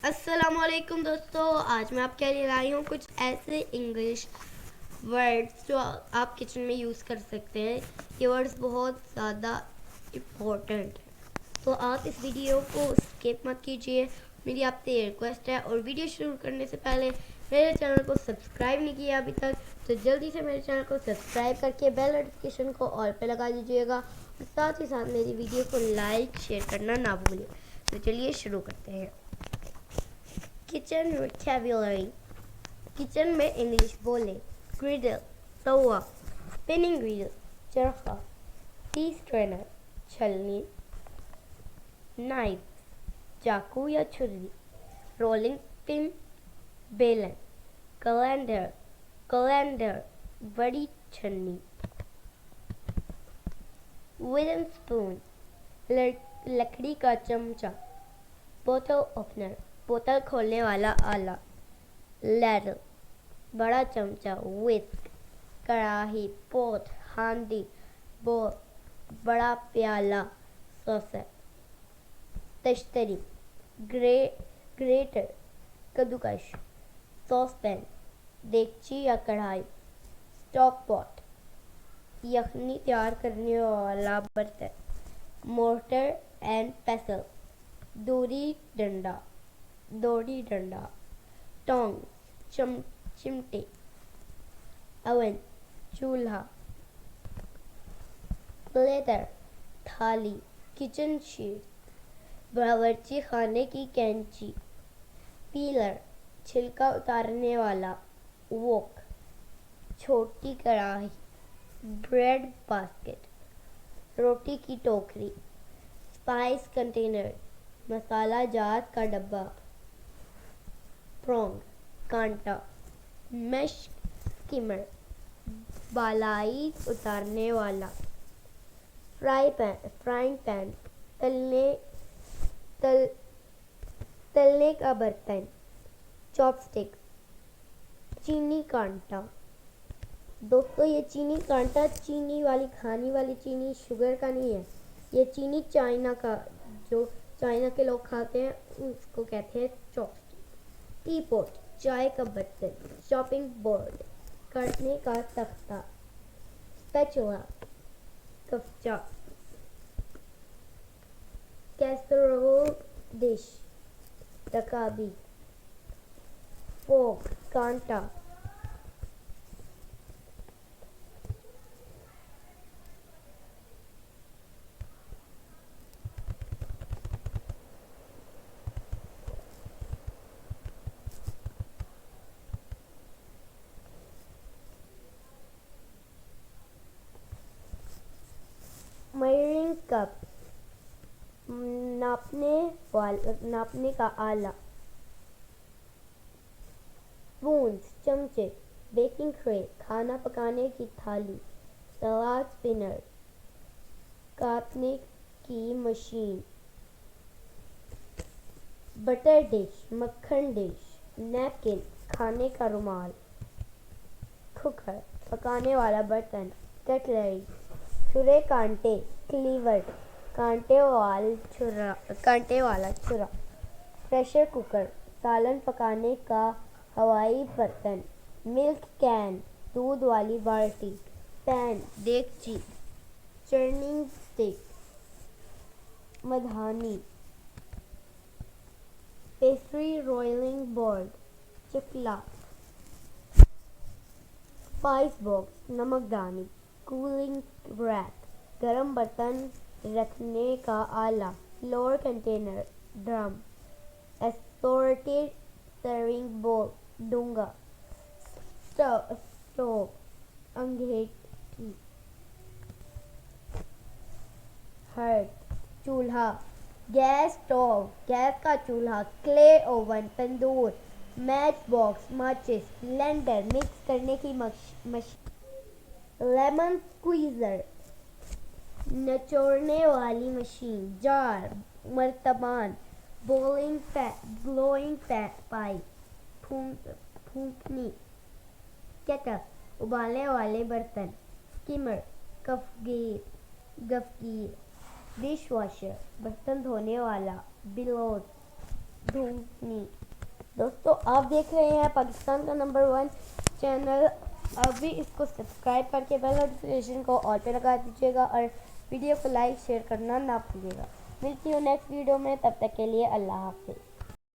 السلام علیکم دوستوں، آج میں آپ کے لیے لائی ہوں کچھ ایسے انگلش ورڈز جو آپ کچن میں یوز کر سکتے ہیں. یہ ورڈز بہت زیادہ امپورٹنٹ ہیں، تو آپ اس ویڈیو کو اسکپ مت کیجیے. میری آپ سے ریکویسٹ ہے. اور ویڈیو شروع کرنے سے پہلے میرے چینل کو سبسکرائب نہیں کیا ابھی تک تو جلدی سے میرے چینل کو سبسکرائب کر کے بیل نوٹیفیکیشن کو آل پہ لگا دیجیے گا، اور ساتھ ہی ساتھ میری ویڈیو کو لائک شیئر کرنا نہ بھولیں. تو چلیے شروع کرتے ہیں. کچن ووکیبولری. کچن میں انگلش بولیں. گریڈل توا، اسپننگ ویل چرخا، ٹی اسٹرینر چھلنی، نائف چاقو یا چھری، رولنگ پن بیلن، کیلنڈر بڑی چھنی، ووڈن اسپون لکڑی کا چمچہ، بوتل اوپنر بوتل کھولنے والا آلہ، لیڈل بڑا چمچہ، وسک کڑاہی، پوٹ ہانڈی، بول بڑا پیالہ، سوسر تشتری، گریٹر کدوکش، ساس پین دیگچی یا کڑھائی، اسٹاک پاٹ یخنی تیار کرنے والا برتن، مورٹر اینڈ پیسل دوری ڈنڈا، ٹونگ چمٹے، اوون چولہا، پلیٹر تھالی، کچن شیٹ باورچی خانے کی کینچی، پیلر چھلکا اتارنے والا، ووک چھوٹی کڑاہی، بریڈ باسکٹ روٹی کی ٹوکری، اسپائس کنٹینر مسالہ جات کا ڈبہ، پرونگ کانٹا، میش اسکیمر بالائی اتارنے والا، فرائنگ پین تلنے کا برتن، چاپ اسٹک چینی کانٹا. دوستو یہ چینی کانٹا چینی والی کھانے والی چینی شوگر کا نہیں ہے، یہ چینی چائنا کا جو چائنا کے لوگ کھاتے ہیں اس کو کہتے ہیں چاپ اسٹک. ٹی پوٹ چائے کا برتن، چاپنگ بورڈ کاٹنے کا تختہ، اسپیچولا کفچہ، کیسرول ڈش رکابی، فورک کانٹا، میئرنگ کپ ناپنے کا آلہ، اسپونز چمچے، بیکنگ ٹرے کھانا پکانے کی تھالی، سلاد اسپنر کاٹنے کی مشین، بٹر ڈش مکھن ڈش، نیپکن کھانے کا رومال، کوکر پکانے والا برتن، کٹلری چھرے کانٹے، کلیور کانٹے والا چھرا، پریشر کوکر سالن پکانے کا ہوائی برتن، ملک کین دودھ والی بالٹی، پین دیگچی، چرننگ اسٹک مدھانی، پیسٹری رولنگ بورڈ چکلا، اسپائس باکس نمک دانی، کولنگ ریک گرم برتن رکھنے کا آلہ، flour container drum, assorted serving bowl ڈونگا، اسٹوو انگیٹھی، ہرٹ چولہا، گیس اسٹوو گیس کا چولہا، کلے اوون تندور، میچ باکس ماچس، بلینڈر مکس کرنے کی مشین، لیمن اسکویزر نچوڑنے والی مشین، جار مرتبان، بلوئنگ پائپ پھونکنے، کیٹل ابالنے والے برتن، اسکیمر گفگیر، ڈش واشر برتن دھونے والا، بلوز ڈھونڈنی. دوستو آپ دیکھ رہے ہیں پاکستان کا نمبر 1 چینل. ابھی اس کو سبسکرائب کر کے بیل نوٹیفیکیشن کو آل پہ لگا دیجیے گا اور ویڈیو کو لائک شیئر کرنا نہ بھولیے گا. ملتی ہوں نیکسٹ ویڈیو میں, تب تک کے لیے اللہ حافظ.